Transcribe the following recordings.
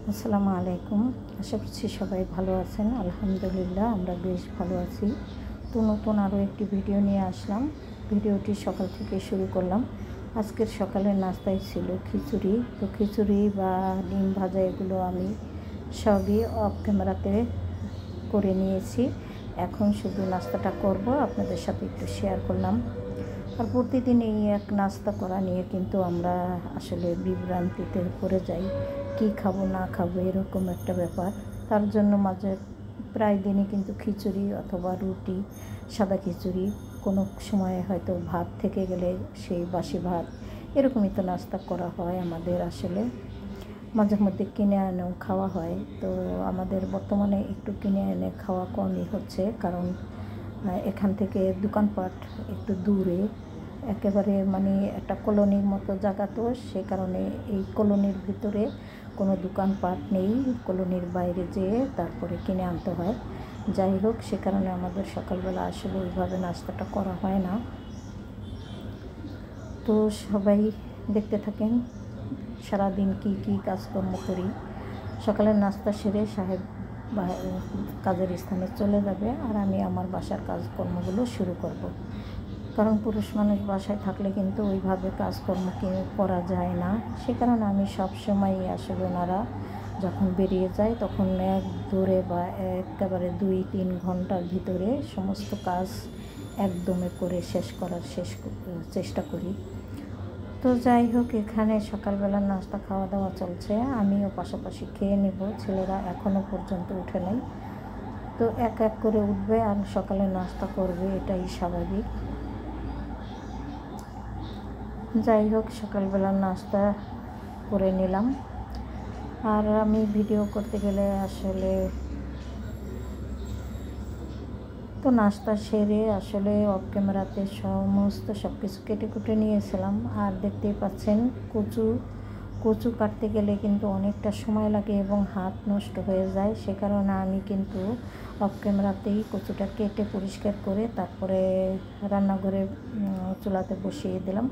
আসসালামু আলাইকুম। আশা করছি সবাই ভালো আছেন। আলহামদুলিল্লাহ আমরা বেশ ভালো আছি। তো নতুন আরও একটি ভিডিও নিয়ে আসলাম। ভিডিওটি সকাল থেকে শুরু করলাম। আজকের সকালের নাস্তায় ছিল খিচুড়ি। তো খিচুড়ি বা ডিম ভাজা এগুলো আমি সবই অফ ক্যামেরাতে করে নিয়েছি। এখন শুধু নাস্তাটা করব, আপনাদের সাথে একটু শেয়ার করলাম। আর প্রতিদিন এই এক নাস্তা করা নিয়ে কিন্তু আমরা আসলে বিভ্রান্তিতে পড়ে যাই, কি খাবো না খাবো এরকম একটা ব্যাপার। তার জন্য মাঝে প্রায় দিনই কিন্তু খিচুড়ি অথবা রুটি, সাদা খিচুড়ি, কোনো সময়ে হয়তো ভাত থেকে গেলে সেই বাসি ভাত, এরকমই তো নাস্তা করা হয় আমাদের। আসলে মাঝে মধ্যে কিনে এনেও খাওয়া হয়। তো আমাদের বর্তমানে একটু কিনে এনে খাওয়া কমই হচ্ছে, কারণ এখান থেকে দোকানপাট একটু দূরে, একেবারে মানে একটা কলোনির মতো জায়গা, তো সে কারণে এই কলোনির ভিতরে কোনো দোকানপাট নেই, কলোনির বাইরে যেয়ে তারপরে কিনে আনতে হয়। যাই হোক, সে কারণে আমাদের সকালবেলা আসলে ওইভাবে নাস্তাটা করা হয় না। তো সবাই দেখতে থাকেন সারাদিন কি কি কাজকর্ম করি। সকালের নাস্তা সেরে সাহেব কাজের স্থানে চলে যাবে, আর আমি আমার বাসার কাজকর্মগুলো শুরু করব। কারণ পুরুষ মানুষ বাসায় থাকলে কিন্তু ওইভাবে কাজকর্ম করা যায় না। সে কারণে আমি সবসময় আসলে ওনারা যখন বেরিয়ে যায় তখন এক দৌড়ে বা একেবারে 2-3 ঘন্টার ভিতরে সমস্ত কাজ একদমে করে শেষ করার চেষ্টা করি। তো যাই হোক, এখানে সকালবেলার নাস্তা খাওয়া দাওয়া চলছে, আমিও পাশাপাশি খেয়ে নেব। ছেলেরা এখনও পর্যন্ত উঠে নেই, তো এক এক করে উঠবে আর সকালে নাস্তা করবে, এটাই স্বাভাবিক। যাই হোক, সকালবেলার নাস্তা করে নিলাম। আর আমি ভিডিও করতে গেলে আসলে তো নাস্তা সেরে আসলে অফ ক্যামেরাতে সমস্ত সব কিছু কেটে কুটে নিয়েছিলাম। আর দেখতেই পাচ্ছেন কচু কাটতে গেলে কিন্তু অনেকটা সময় লাগে এবং হাত নষ্ট হয়ে যায়। সে কারণে আমি কিন্তু অফ ক্যামেরাতেই কচুটা কেটে পরিষ্কার করে তারপরে রান্নাঘরে চুলাতে বসিয়ে দিলাম।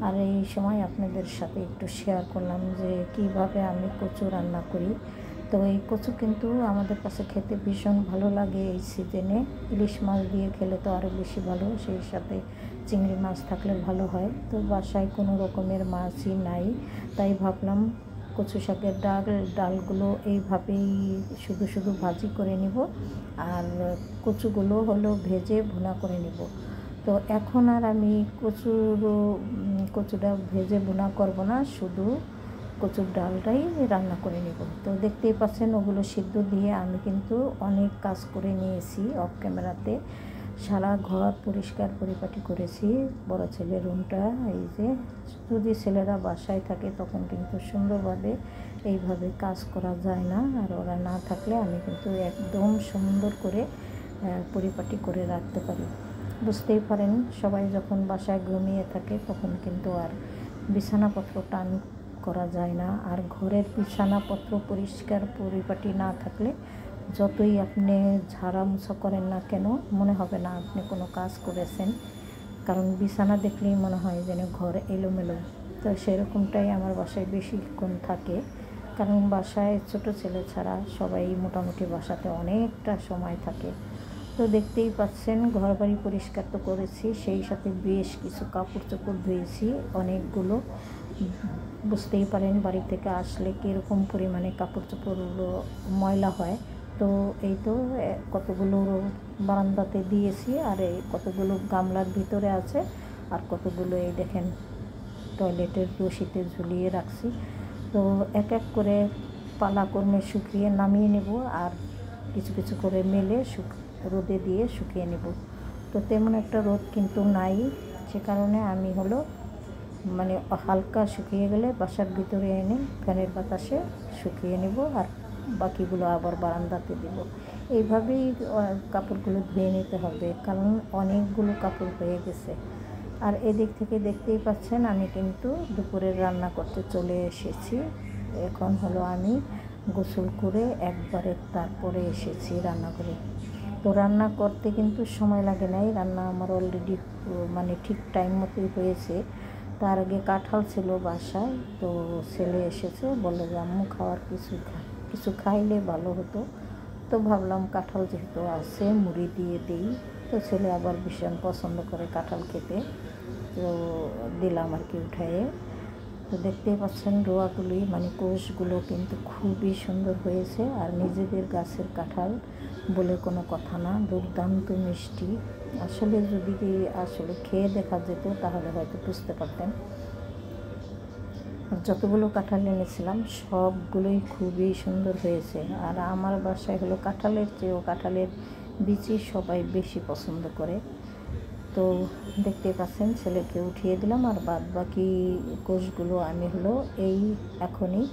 আর এই সময় আপনাদের সাথে একটু শেয়ার করলাম যে কিভাবে আমি কচু রান্না করি। তো এই কচু কিন্তু আমাদের কাছে খেতে ভীষণ ভালো লাগে এই সিজনে। ইলিশ মাছ দিয়ে খেলে তো আরও বেশি ভালো, সেই সাথে চিংড়ি মাছ থাকলে ভালো হয়। তো বাসায় কোনো রকমের মাছই নাই, তাই ভাবলাম কচু শাকের ডালগুলো এইভাবেই শুধু শুধু ভাজি করে নিব, আর কচুগুলো হলো ভেজে ভুনা করে নিব। তো এখন আর আমি কচুটা ভেজে ভুনা করব না, শুধু কচুর ডালটাই রান্না করে নেব। তো দেখতেই পাচ্ছেন ওগুলো সিদ্ধ দিয়ে আমি কিন্তু অনেক কাজ করে নিয়েছি অফ ক্যামেরাতে। সারা ঘর পরিষ্কার পরিপাটি করেছি, বড় ছেলের রুমটা। এই যে যদি ছেলেরা বাসায় থাকে তখন কিন্তু সুন্দরভাবে এইভাবে কাজ করা যায় না, আর ওরা না থাকলে আমি কিন্তু একদম সুন্দর করে পরিপাটি করে রাখতে পারি। বুঝতেই পারেন, সবাই যখন বাসায় ঘুমিয়ে থাকে তখন কিন্তু আর বিছানাপত্র টান করা যায় না। আর ঘরের বিছানাপত্র পরিষ্কার পরিপাটি না থাকলে যতই আপনি ঝাড়া মোছা করেন না কেন, মনে হবে না আপনি কোনো কাজ করেছেন, কারণ বিছানা দেখলেই মনে হয় যেন ঘর এলোমেলো। তো সেরকমটাই আমার বাসায় বেশিক্ষণ থাকে, কারণ বাসায় ছোট ছেলে ছাড়া সবাই মোটামুটি বাসাতে অনেকটা সময় থাকে। তো দেখতেই পাচ্ছেন ঘর বাড়ি পরিষ্কার তো করেছি, সেই সাথে বেশ কিছু কাপড় চোপড় ধুয়েছি অনেকগুলো। বুঝতেই পারেন বাড়ি থেকে আসলে কীরকম পরিমাণে কাপড় চোপড় ময়লা হয়। তো এই তো কতগুলো বারান্দাতে দিয়েছি, আর এই কতগুলো গামলার ভিতরে আছে, আর কতগুলো এই দেখেন টয়লেটের রশিতে ঝুলিয়ে রাখছি। তো এক এক করে পালাক্রমে শুকিয়ে নামিয়ে নেব, আর কিছু কিছু করে মেলে রোদে দিয়ে শুকিয়ে নেব। তো তেমন একটা রোদ কিন্তু নাই, সে কারণে আমি মানে হালকা শুকিয়ে গেলে বাসার ভিতরে এনে ফ্যানের বাতাসে শুকিয়ে নেব, আর বাকিগুলো আবার বারান্দাতে দেব। এইভাবেই কাপড়গুলো ধুয়ে নিতে হবে, কারণ অনেকগুলো কাপড় হয়ে গেছে। আর এদিক থেকে দেখতেই পাচ্ছেন আমি কিন্তু দুপুরের রান্না করতে চলে এসেছি। এখন আমি গোসল করে একবারে তারপরে এসেছি রান্নাঘরে। তো রান্না করতে কিন্তু সময় লাগে নাই, রান্না আমার অলরেডি মানে ঠিক টাইম মতোই হয়েছে। তার আগে কাঁঠাল ছিল বাসায়, তো ছেলে এসেছে, বললো যে আম্মু খাওয়ার কিছু খাইলে ভালো হতো। তো ভাবলাম কাঁঠাল যেহেতু আছে মুড়ি দিয়ে দিই। তো ছেলে আবার ভীষণ পছন্দ করে কাঁঠাল খেতে, তো দিলাম আর কি উঠায়ে। তো দেখতেই পাচ্ছেন রোয়াগুলি মানে কোষগুলো কিন্তু খুবই সুন্দর হয়েছে। আর নিজেদের গাছের কাঁঠাল বলে কোনো কথা না, দুর্দান্ত মিষ্টি। আসলে যদি আসলে খেয়ে দেখা যেত তাহলে হয়তো বুঝতে পারতেন। যতগুলো কাঁঠাল এনেছিলাম সবগুলোই খুবই সুন্দর হয়েছে। আর আমার বাসায় হলো কাঁঠালের চেয়েও কাঁঠালের বিচি সবাই বেশি পছন্দ করে। তো দেখতে পাচ্ছেন ছেলেকে উঠিয়ে দিলাম, আর বাদ বাকি কোষগুলো আমি হলো এখনই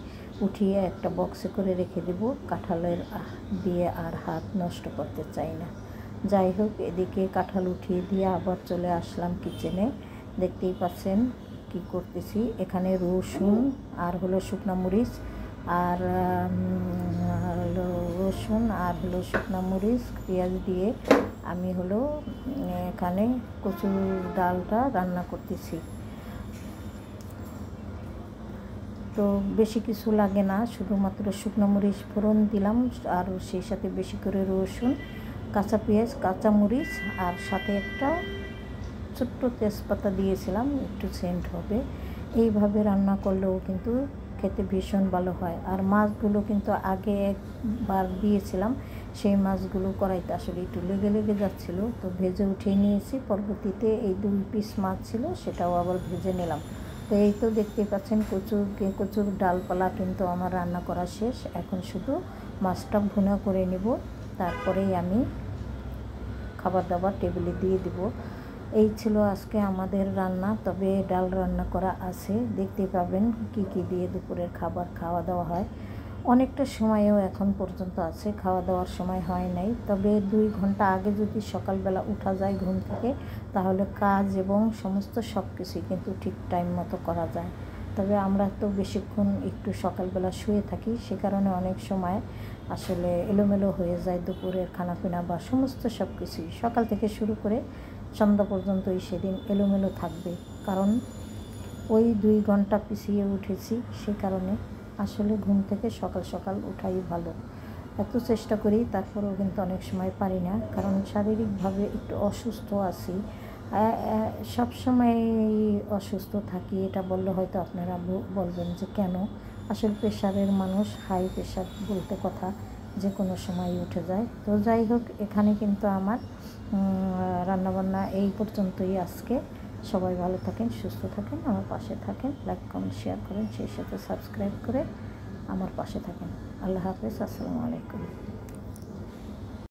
উঠিয়ে একটা বক্সে করে রেখে দেব। কাঁঠালের দিয়ে আর হাত নষ্ট করতে চাই না। যাই হোক, এদিকে কাঁঠাল উঠিয়ে দিয়ে আবার চলে আসলাম কিচেনে। দেখতেই পাচ্ছেন কি করতেছি। এখানে রসুন আর হলো শুকনো মরিচ আর রসুন আর হলো শুকনো মরিচ পেঁয়াজ দিয়ে আমি হলো এখানে কচুর ডালটা রান্না করতেছি। তো বেশি কিছু লাগে না, শুধুমাত্র শুকনো মরিচ ফোড়ন দিলাম, আর সেই সাথে বেশি করে রসুন, কাঁচা পেঁয়াজ, কাঁচা মরিচ, আর সাথে একটা ছোট্ট তেজপাতা দিয়েছিলাম, একটু সেন্ট হবে। এইভাবে রান্না করলেও কিন্তু খেতে ভীষণ ভালো হয়। আর মাছগুলো কিন্তু আগে একবার দিয়েছিলাম, সেই মাছগুলো কড়াইতে আসলে একটু লেগে লেগে যাচ্ছিলো, তো ভেজে উঠিয়ে নিয়েছি। পরবর্তীতে এই 2 পিস মাছ ছিল, সেটাও আবার ভেজে নিলাম। তো এই তো দেখতেই পাচ্ছেন কচুর ডালপালা কিন্তু আমার রান্না করা শেষ। এখন শুধু মাছটা ভুনা করে নেব, তারপরেই আমি খাবার দাবার টেবিলে দিয়ে দিব। এই ছিল আজকে আমাদের রান্না। তবে ডাল রান্না করা আছে, দেখতে পাবেন কি কি দিয়ে দুপুরের খাওয়া দাওয়া হয়। অনেকটা সময়ও এখন পর্যন্ত আছে, খাওয়া দাওয়ার সময় হয় নাই। তবে 2 ঘন্টা আগে যদি সকালবেলা উঠা যায় ঘুম থেকে, তাহলে কাজ এবং সমস্ত সব কিছুই কিন্তু ঠিক টাইম মতো করা যায়। তবে আমরা তো বেশিক্ষণ একটু সকালবেলা শুয়ে থাকি, সে কারণে অনেক সময় আসলে এলোমেলো হয়ে যায় দুপুরের খানাপিনা বা সমস্ত সব কিছুই। সকাল থেকে শুরু করে সন্ধ্যা পর্যন্তই সেদিন এলোমেলো থাকবে, কারণ ওই 2 ঘন্টা পিছিয়ে উঠেছি। সে কারণে আসলে ঘুম থেকে সকাল সকাল ওঠাই ভালো। এত চেষ্টা করি, তারপরেও কিন্তু অনেক সময় পারি না, কারণ শারীরিকভাবে একটু অসুস্থ আছি। সব সময় অসুস্থ থাকি এটা বললে হয়তো আপনারা বলবেন যে কেন। আসলে প্রেশারের মানুষ, হাই প্রেশার বলতে কথা, যে কোনো সময় উঠে যায়। তো যাই হোক, এখানে কিন্তু আমার রান্নাবান্না এই পর্যন্তই আজকে। সবাই ভালো থাকেন, সুস্থ থাকেন, আমার পাশে থাকেন, লাইক কমেন্ট শেয়ার করেন, সেই সাথে সাবস্ক্রাইব করে আমার পাশে থাকেন। আল্লাহ হাফেজ, আসসালামু আলাইকুম।